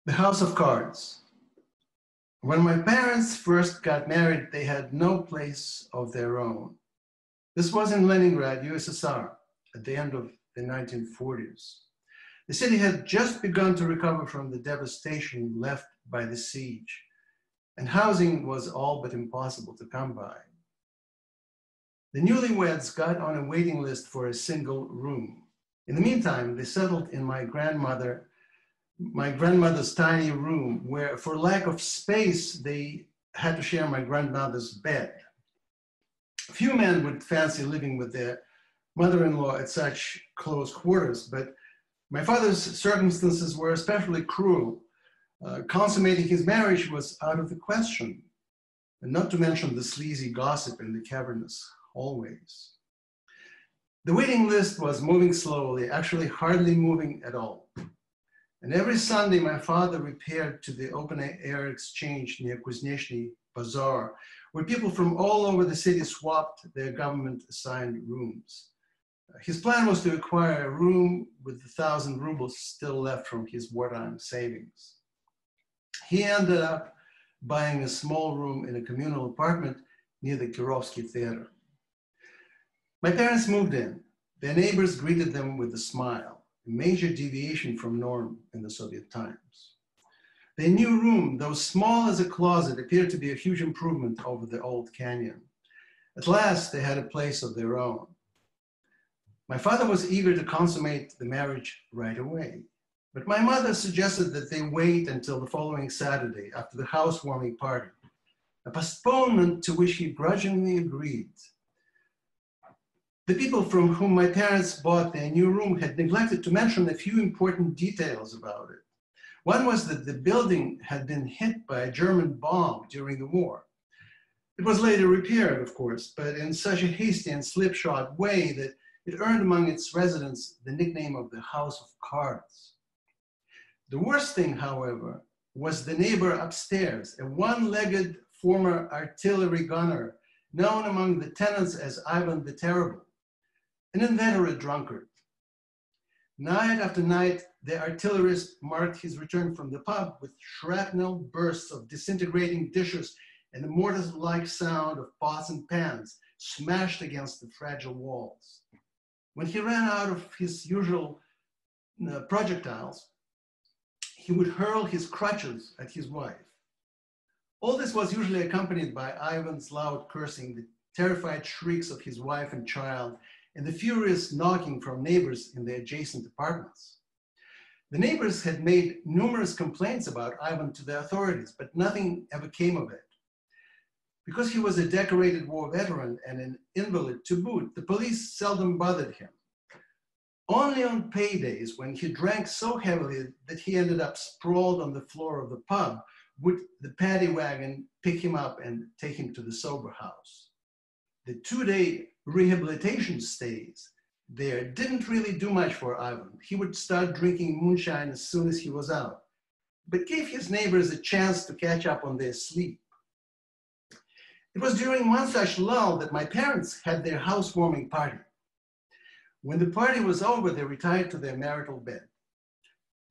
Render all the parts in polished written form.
The House of Cards. When my parents first got married, they had no place of their own. This was in Leningrad, USSR, at the end of the 1940s. The city had just begun to recover from the devastation left by the siege, and housing was all but impossible to come by. The newlyweds got on a waiting list for a single room. In the meantime, they settled in my grandmother's tiny room, where for lack of space, they had to share my grandmother's bed. Few men would fancy living with their mother-in-law at such close quarters, but my father's circumstances were especially cruel. Consummating his marriage was out of the question, and not to mention the sleazy gossip in the cavernous hallways. The waiting list was moving slowly, actually hardly moving at all. And every Sunday, my father repaired to the open-air exchange near Kuznechny Bazaar, where people from all over the city swapped their government-assigned rooms. His plan was to acquire a room with 1,000 rubles still left from his wartime savings. He ended up buying a small room in a communal apartment near the Kirovsky Theater. My parents moved in. Their neighbors greeted them with a smile, a major deviation from norm in the Soviet times. Their new room, though small as a closet, appeared to be a huge improvement over the old canyon. At last, they had a place of their own. My father was eager to consummate the marriage right away, but my mother suggested that they wait until the following Saturday after the housewarming party, a postponement to which he grudgingly agreed. The people from whom my parents bought their new room had neglected to mention a few important details about it. One was that the building had been hit by a German bomb during the war. It was later repaired, of course, but in such a hasty and slipshod way that it earned among its residents the nickname of the House of Cards. The worst thing, however, was the neighbor upstairs, a one-legged former artillery gunner known among the tenants as Ivan the Terrible, an inveterate drunkard. Night after night, the artillerist marked his return from the pub with shrapnel bursts of disintegrating dishes and the mortar-like sound of pots and pans smashed against the fragile walls. When he ran out of his usual projectiles, he would hurl his crutches at his wife. All this was usually accompanied by Ivan's loud cursing, the terrified shrieks of his wife and child, and the furious knocking from neighbors in the adjacent apartments. The neighbors had made numerous complaints about Ivan to the authorities, but nothing ever came of it. Because he was a decorated war veteran and an invalid to boot, the police seldom bothered him. Only on paydays, when he drank so heavily that he ended up sprawled on the floor of the pub, would the paddy wagon pick him up and take him to the sober house. The 2-day rehabilitation stays there didn't really do much for Ivan. He would start drinking moonshine as soon as he was out, but gave his neighbors a chance to catch up on their sleep. It was during one such lull that my parents had their housewarming party. When the party was over, they retired to their marital bed.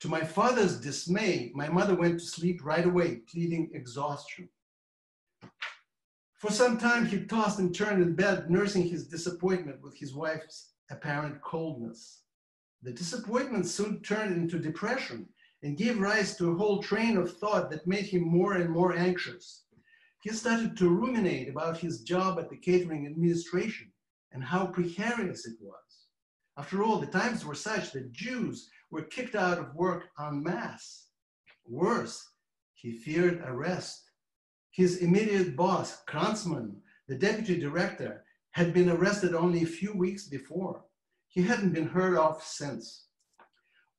To my father's dismay, my mother went to sleep right away, pleading exhaustion. For some time, he tossed and turned in bed, nursing his disappointment with his wife's apparent coldness. The disappointment soon turned into depression and gave rise to a whole train of thought that made him more and more anxious. He started to ruminate about his job at the catering administration and how precarious it was. After all, the times were such that Jews were kicked out of work en masse. Worse, he feared arrest. His immediate boss, Kranzman, the deputy director, had been arrested only a few weeks before. He hadn't been heard of since.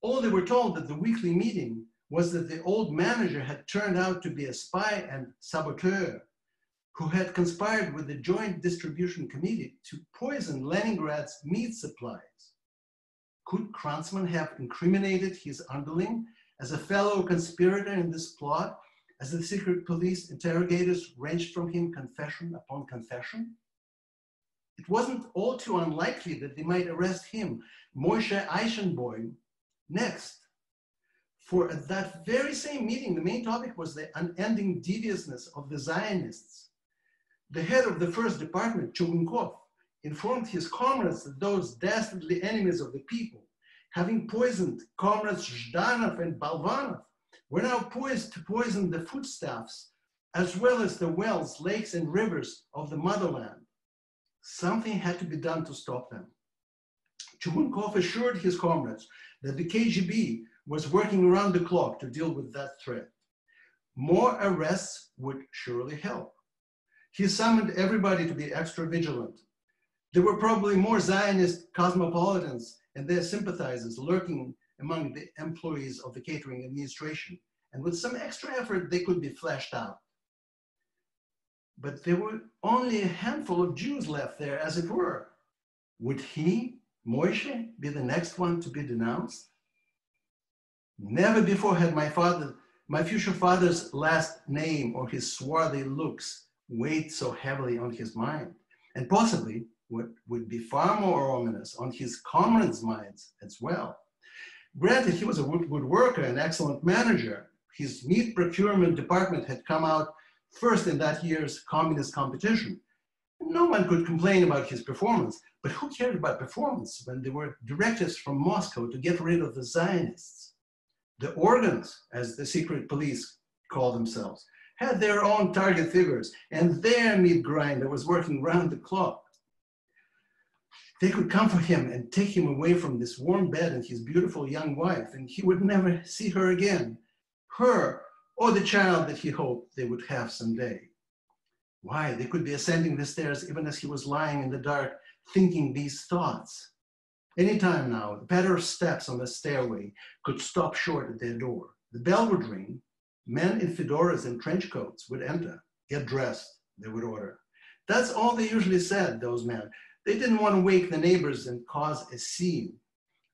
All they were told at the weekly meeting was that the old manager had turned out to be a spy and saboteur who had conspired with the Joint Distribution Committee to poison Leningrad's meat supplies. Could Kranzman have incriminated his underling as a fellow conspirator in this plot, as the secret police interrogators wrenched from him confession upon confession? It wasn't all too unlikely that they might arrest him, Moshe Eichenboim, next. For at that very same meeting, the main topic was the unending deviousness of the Zionists. The head of the first department, Chugunkov, informed his comrades that those dastardly enemies of the people, having poisoned comrades Zhdanov and Balvanov, were now poised to poison the foodstuffs as well as the wells, lakes, and rivers of the motherland. Something had to be done to stop them. Chugunkov assured his comrades that the KGB was working around the clock to deal with that threat. More arrests would surely help. He summoned everybody to be extra vigilant. There were probably more Zionist cosmopolitans and their sympathizers lurking among the employees of the catering administration, and with some extra effort, they could be flashed out. But there were only a handful of Jews left there, as it were. Would he, Moishe, be the next one to be denounced? Never before had my future father's last name or his swarthy looks weighed so heavily on his mind, and possibly what would be far more ominous on his comrades' minds as well. Granted, he was a good worker, an excellent manager. His meat procurement department had come out first in that year's communist competition. No one could complain about his performance, but who cared about performance when there were directives from Moscow to get rid of the Zionists? The organs, as the secret police call themselves, had their own target figures and their meat grinder was working round the clock. They could come for him and take him away from this warm bed and his beautiful young wife, and he would never see her again, her or the child that he hoped they would have someday. Why, they could be ascending the stairs even as he was lying in the dark, thinking these thoughts. Anytime now, the patter of steps on the stairway could stop short at their door. The bell would ring. Men in fedoras and trench coats would enter. Get dressed, they would order. That's all they usually said, those men. They didn't want to wake the neighbors and cause a scene.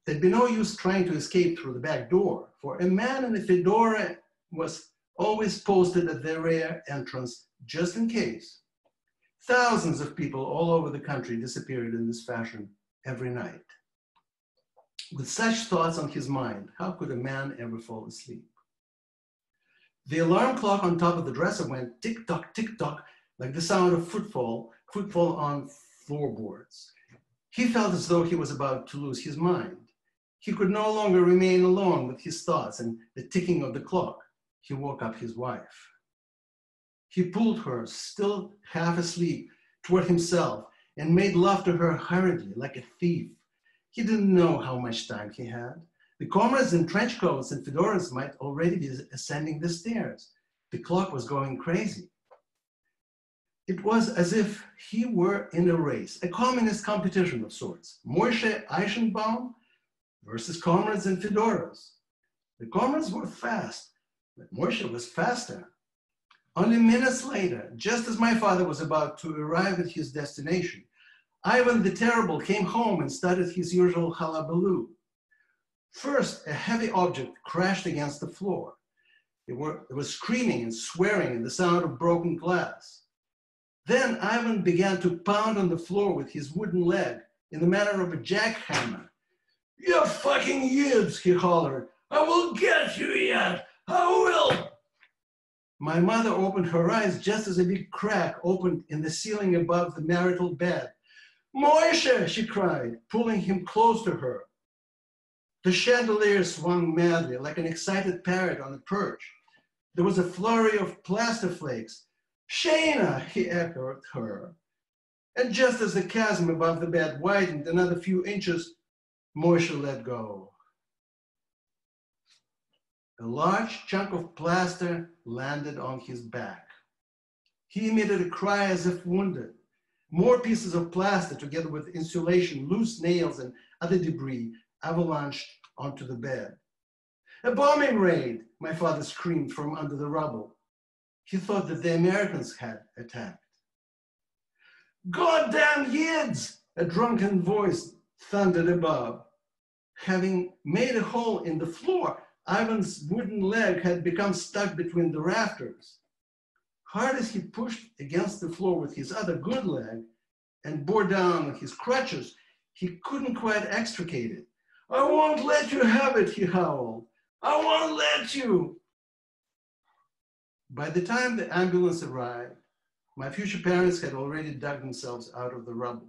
There'd be no use trying to escape through the back door, for a man in a fedora was always posted at their rear entrance just in case. Thousands of people all over the country disappeared in this fashion every night. With such thoughts on his mind, how could a man ever fall asleep? The alarm clock on top of the dresser went tick-tock, like the sound of footfall on floorboards. He felt as though he was about to lose his mind. He could no longer remain alone with his thoughts and the ticking of the clock. He woke up his wife. He pulled her, still half asleep, toward himself and made love to her hurriedly, like a thief. He didn't know how much time he had. The comrades in trench coats and fedoras might already be ascending the stairs. The clock was going crazy. It was as if he were in a race, a communist competition of sorts. Moishe Eichenbaum versus comrades in fedoras. The comrades were fast, but Moishe was faster. Only minutes later, just as my father was about to arrive at his destination, Ivan the Terrible came home and started his usual hullabaloo. First, a heavy object crashed against the floor. There was screaming and swearing and the sound of broken glass. Then Ivan began to pound on the floor with his wooden leg in the manner of a jackhammer. "You fucking yibs," he hollered. "I will get you yet. I will." My mother opened her eyes just as a big crack opened in the ceiling above the marital bed. "Moishe," she cried, pulling him close to her. The chandelier swung madly like an excited parrot on a perch. There was a flurry of plaster flakes. "Shana," he echoed her. And just as the chasm above the bed widened another few inches, Moishe let go. A large chunk of plaster landed on his back. He emitted a cry as if wounded. More pieces of plaster, together with insulation, loose nails, and other debris, avalanched onto the bed. "A bombing raid," my father screamed from under the rubble. He thought that the Americans had attacked. "Goddamn Yids!" a drunken voice thundered above. Having made a hole in the floor, Ivan's wooden leg had become stuck between the rafters. Hard as he pushed against the floor with his other good leg and bore down on his crutches, he couldn't quite extricate it. "I won't let you have it," he howled. I won't let you. By the time the ambulance arrived, my future parents had already dug themselves out of the rubble.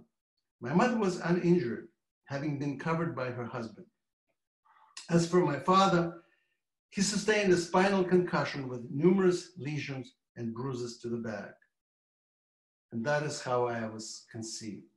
My mother was uninjured, having been covered by her husband. As for my father, he sustained a spinal concussion with numerous lesions and bruises to the back. And that is how I was conceived.